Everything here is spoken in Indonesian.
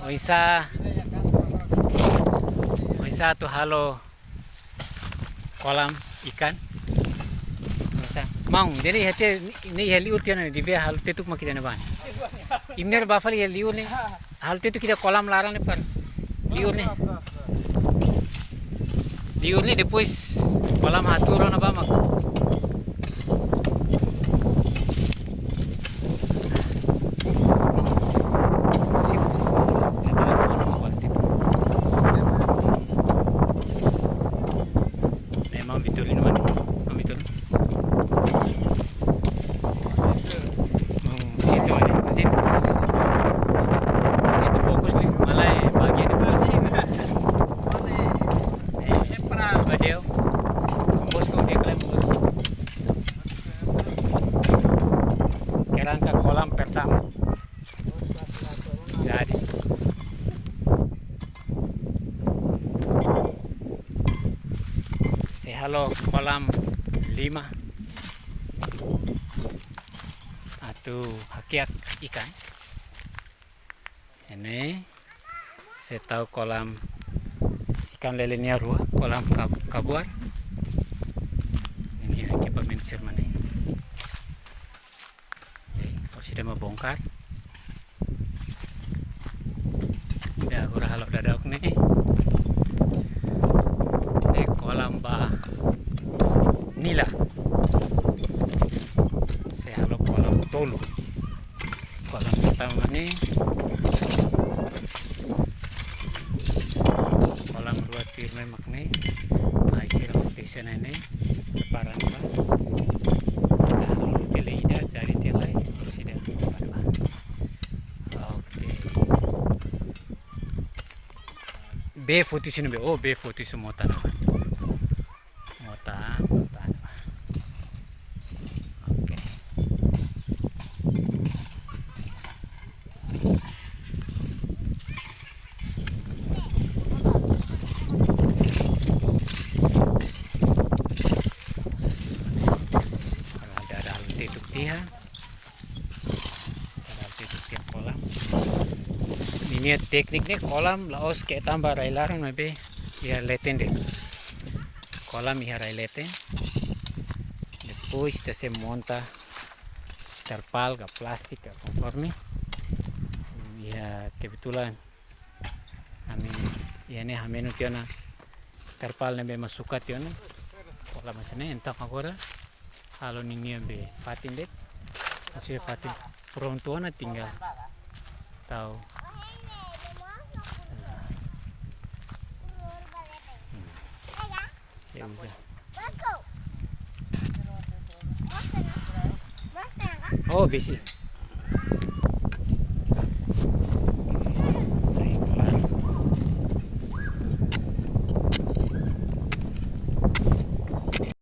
o isa to halo kolam ikan. Isa maung jadi hati ni heli utian di be hal tetuk makita ne ban. Imner bafali heli ne hal tetuk kita kolam larang ne par. Liur ne depois kolam haturo na ba mak. Kerangka kolam pertama jadi halo kolam 5 atau hakiat ikan ini saya tahu kolam ikan lelenya rua kolam kabuar ini lagi peminsir mana sudah membongkar udah kurang halok dadak nih kolam bah nila saya halok kolam tolu kolam pertama nih kolam dua tirme makne nah istilah desa ini lebaran bah teleida cari telai sudah oke B40 sini oh B40 semua tanah oke ada titik dia kolam ini tekniknya kolam laos kayak tambah railaran mabe ya leten deh kolam ya railete depois se monta terpal ke plastik ke conforme ya kebetulan kami ya ini hamenu tiona terpal nembe masukat tiona kolam sana entah agora halo nini be fatin det masih fatin peruntuan tinggal tahu oh bisi